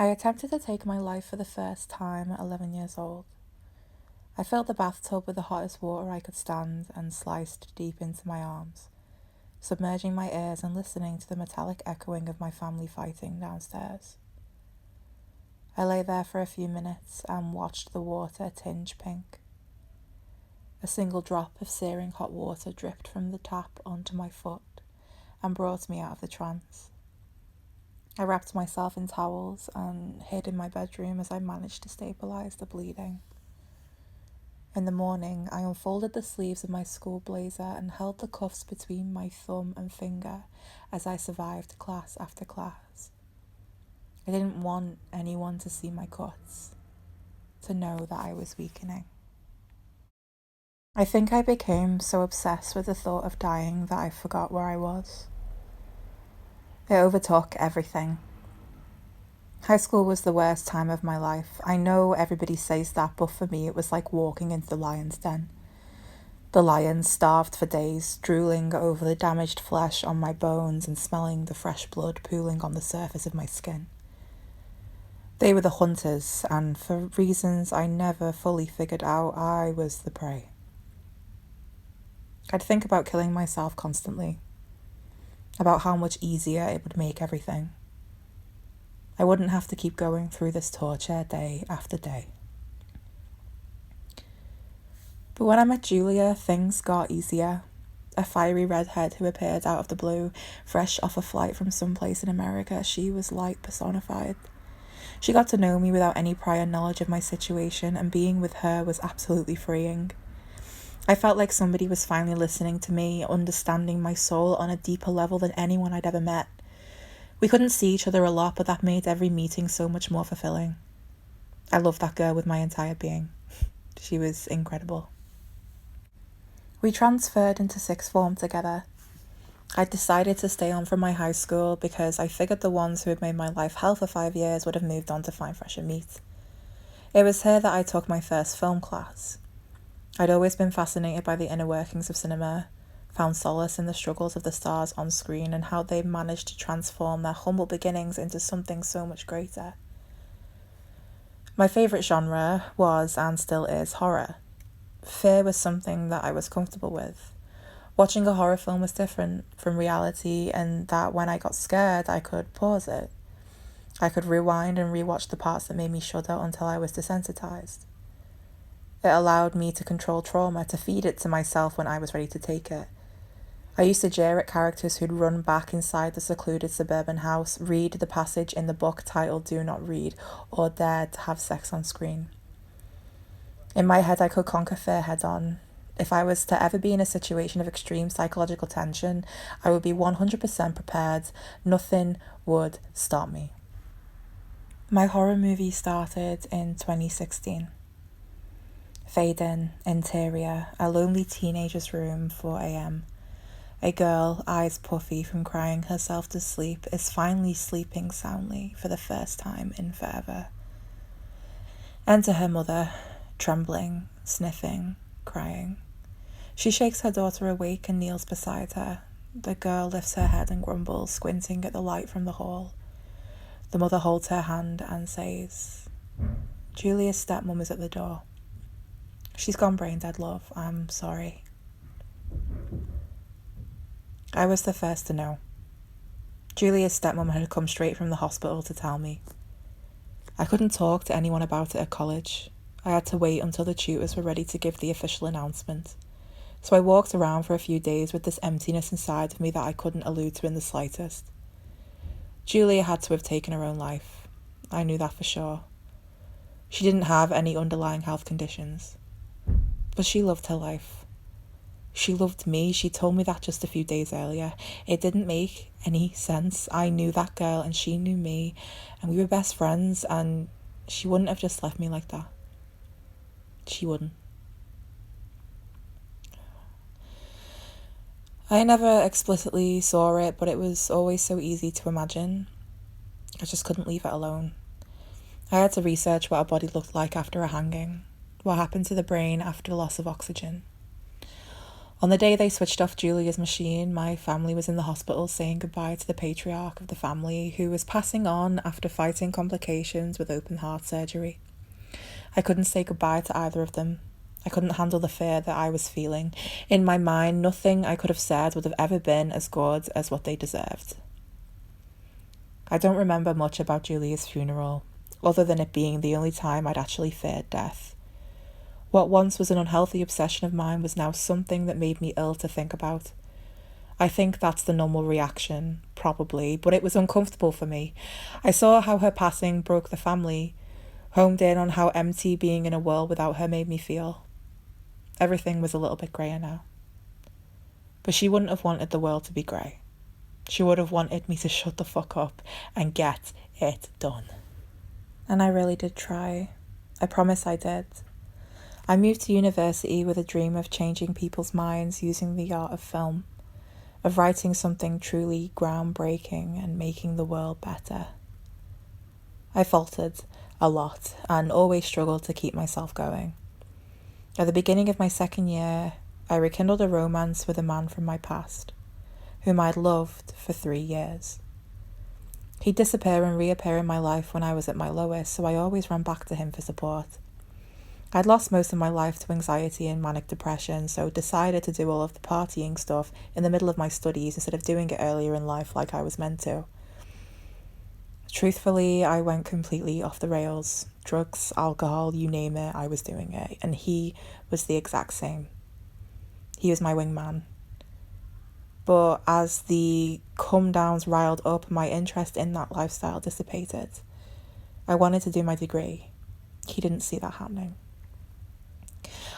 I attempted to take my life for the first time at 11 years old. I filled the bathtub with the hottest water I could stand and sliced deep into my arms, submerging my ears and listening to the metallic echoing of my family fighting downstairs. I lay there for a few minutes and watched the water tinge pink. A single drop of searing hot water dripped from the tap onto my foot and brought me out of the trance. I wrapped myself in towels and hid in my bedroom as I managed to stabilize the bleeding. In the morning, I unfolded the sleeves of my school blazer and held the cuffs between my thumb and finger as I survived class after class. I didn't want anyone to see my cuts, to know that I was weakening. I think I became so obsessed with the thought of dying that I forgot where I was. It overtook everything. High school was the worst time of my life. I know everybody says that, but for me it was like walking into the lion's den. The lions starved for days, drooling over the damaged flesh on my bones and smelling the fresh blood pooling on the surface of my skin. They were the hunters, and for reasons I never fully figured out, I was the prey. I'd think about killing myself constantly, about how much easier it would make everything. I wouldn't have to keep going through this torture day after day. But when I met Julia, things got easier. A fiery redhead who appeared out of the blue, fresh off a flight from someplace in America. She was light personified. She got to know me without any prior knowledge of my situation, and being with her was absolutely freeing. I felt like somebody was finally listening to me, understanding my soul on a deeper level than anyone I'd ever met. We couldn't see each other a lot, but that made every meeting so much more fulfilling. I loved that girl with my entire being. She was incredible. We transferred into sixth form together. I decided to stay on from my high school because I figured the ones who had made my life hell for 5 years would have moved on to find fresher meat. It was here that I took my first film class. I'd always been fascinated by the inner workings of cinema, found solace in the struggles of the stars on screen and how they managed to transform their humble beginnings into something so much greater. My favourite genre was, and still is, horror. Fear was something that I was comfortable with. Watching a horror film was different from reality, and that when I got scared, I could pause it. I could rewind and rewatch the parts that made me shudder until I was desensitized. It allowed me to control trauma, to feed it to myself when I was ready to take it. I used to jeer at characters who'd run back inside the secluded suburban house, read the passage in the book titled "Do Not Read," or dared to have sex on screen. In my head, I could conquer fear head on. If I was to ever be in a situation of extreme psychological tension, I would be 100% prepared. Nothing would stop me. My horror movie started in 2016. Fade in, interior, a lonely teenager's room, 4 a.m. A girl, eyes puffy from crying herself to sleep, is finally sleeping soundly for the first time in forever. Enter her mother, trembling, sniffing, crying. She shakes her daughter awake and kneels beside her. The girl lifts her head and grumbles, squinting at the light from the hall. The mother holds her hand and says, "Julia's stepmom is at the door. She's gone brain dead, love. I'm sorry." I was the first to know. Julia's stepmom had come straight from the hospital to tell me. I couldn't talk to anyone about it at college. I had to wait until the tutors were ready to give the official announcement. So I walked around for a few days with this emptiness inside of me that I couldn't allude to in the slightest. Julia had to have taken her own life. I knew that for sure. She didn't have any underlying health conditions. But she loved her life. She loved me. She told me that just a few days earlier. It didn't make any sense. I knew that girl and she knew me, and we were best friends, and she wouldn't have just left me like that. She wouldn't. I never explicitly saw it, but it was always so easy to imagine. I just couldn't leave it alone. I had to research what a body looked like after a hanging, what happened to the brain after loss of oxygen. On the day they switched off Julia's machine, my family was in the hospital saying goodbye to the patriarch of the family, who was passing on after fighting complications with open heart surgery. I couldn't say goodbye to either of them. I couldn't handle the fear that I was feeling. In my mind, nothing I could have said would have ever been as good as what they deserved. I don't remember much about Julia's funeral, other than it being the only time I'd actually feared death. What once was an unhealthy obsession of mine was now something that made me ill to think about. I think that's the normal reaction, probably, but it was uncomfortable for me. I saw how her passing broke the family, homed in on how empty being in a world without her made me feel. Everything was a little bit greyer now. But she wouldn't have wanted the world to be grey. She would have wanted me to shut the fuck up and get it done. And I really did try. I promise I did. I moved to university with a dream of changing people's minds using the art of film, of writing something truly groundbreaking and making the world better. I faltered a lot and always struggled to keep myself going. At the beginning of my second year, I rekindled a romance with a man from my past, whom I'd loved for 3 years. He'd disappear and reappear in my life when I was at my lowest, so I always ran back to him for support. I'd lost most of my life to anxiety and manic depression, so decided to do all of the partying stuff in the middle of my studies instead of doing it earlier in life like I was meant to. Truthfully, I went completely off the rails. Drugs, alcohol, you name it, I was doing it. And he was the exact same. He was my wingman. But as the come-downs riled up, my interest in that lifestyle dissipated. I wanted to do my degree. He didn't see that happening.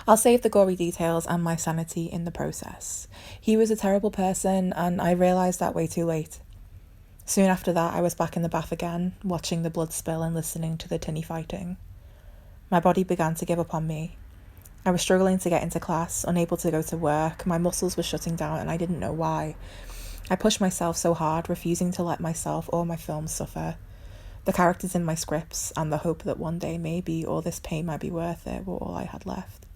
I'll save the gory details and my sanity in the process. He was a terrible person, and I realised that way too late. Soon after that, I was back in the bath again, watching the blood spill and listening to the tinny fighting. My body began to give up on me. I was struggling to get into class, unable to go to work. My muscles were shutting down and I didn't know why. I pushed myself so hard, refusing to let myself or my films suffer. The characters in my scripts and the hope that one day maybe all this pain might be worth it were all I had left.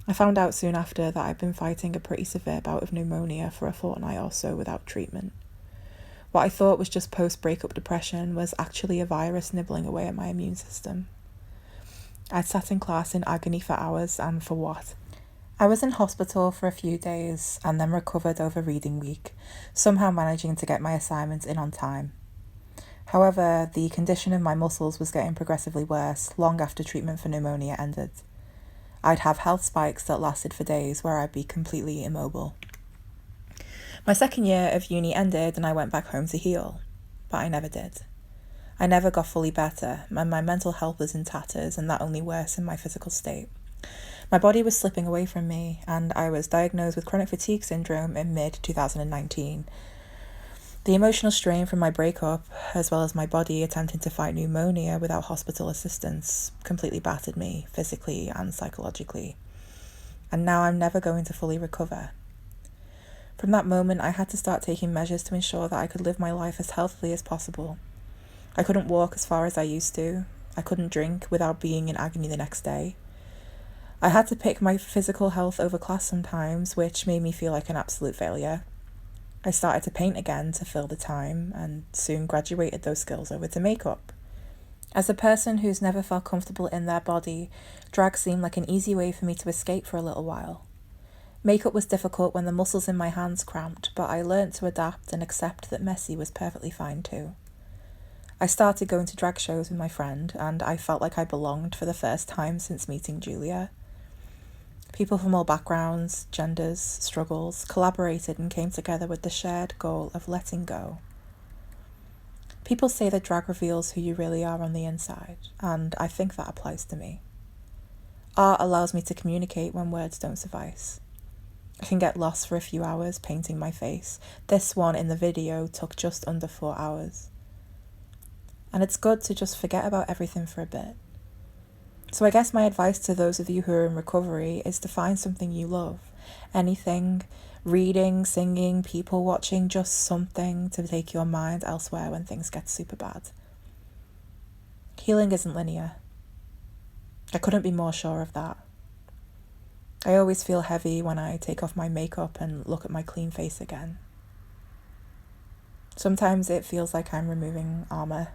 I found out soon after that I'd been fighting a pretty severe bout of pneumonia for a fortnight or so without treatment. What I thought was just post-breakup depression was actually a virus nibbling away at my immune system. I'd sat in class in agony for hours, and for what? I was in hospital for a few days and then recovered over reading week, somehow managing to get my assignments in on time. However, the condition of my muscles was getting progressively worse long after treatment for pneumonia ended. I'd have health spikes that lasted for days where I'd be completely immobile. My second year of uni ended and I went back home to heal, but I never did. I never got fully better, and my mental health was in tatters, and that only worsened my physical state. My body was slipping away from me, and I was diagnosed with chronic fatigue syndrome in mid-2019. The emotional strain from my breakup, as well as my body attempting to fight pneumonia without hospital assistance, completely battered me, physically and psychologically. And now I'm never going to fully recover. From that moment, I had to start taking measures to ensure that I could live my life as healthily as possible. I couldn't walk as far as I used to. I couldn't drink without being in agony the next day. I had to pick my physical health over class sometimes, which made me feel like an absolute failure. I started to paint again to fill the time, and soon graduated those skills over to makeup. As a person who's never felt comfortable in their body, drag seemed like an easy way for me to escape for a little while. Makeup was difficult when the muscles in my hands cramped, but I learnt to adapt and accept that messy was perfectly fine too. I started going to drag shows with my friend, and I felt like I belonged for the first time since meeting Julia. People from all backgrounds, genders, struggles, collaborated and came together with the shared goal of letting go. People say that drag reveals who you really are on the inside, and I think that applies to me. Art allows me to communicate when words don't suffice. I can get lost for a few hours painting my face. This one in the video took just under 4 hours. And it's good to just forget about everything for a bit. So I guess my advice to those of you who are in recovery is to find something you love. Anything, reading, singing, people watching, just something to take your mind elsewhere when things get super bad. Healing isn't linear. I couldn't be more sure of that. I always feel heavy when I take off my makeup and look at my clean face again. Sometimes it feels like I'm removing armor.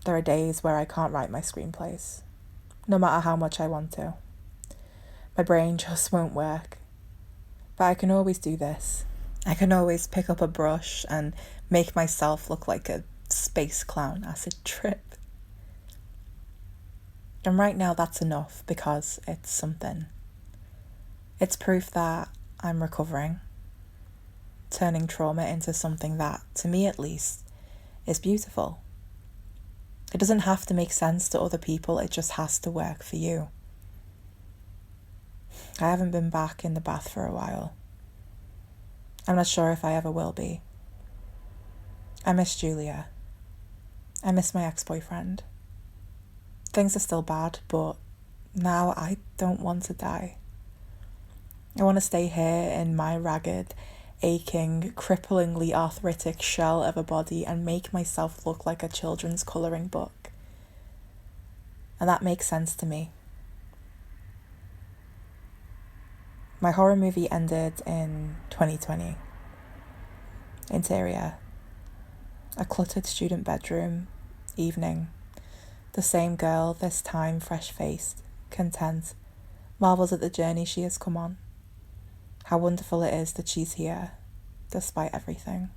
There are days where I can't write my screenplays, no matter how much I want to. My brain just won't work. But I can always do this. I can always pick up a brush and make myself look like a space clown acid trip. And right now that's enough because it's something. It's proof that I'm recovering, turning trauma into something that, to me at least, is beautiful. It doesn't have to make sense to other people, it just has to work for you. I haven't been back in the bath for a while. I'm not sure if I ever will be. I miss Julia. I miss my ex-boyfriend. Things are still bad, but now I don't want to die. I want to stay here in my ragged, aching, cripplingly arthritic shell of a body and make myself look like a children's colouring book. And that makes sense to me. My horror movie ended in 2020. Interior. A cluttered student bedroom. Evening. The same girl, this time fresh-faced, content, marvels at the journey she has come on. How wonderful it is that she's here, despite everything.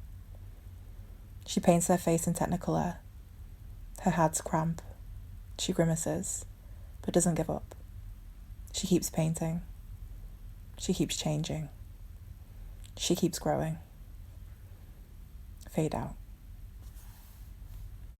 She paints her face in Technicolor. Her hands cramp. She grimaces, but doesn't give up. She keeps painting. She keeps changing. She keeps growing. Fade out.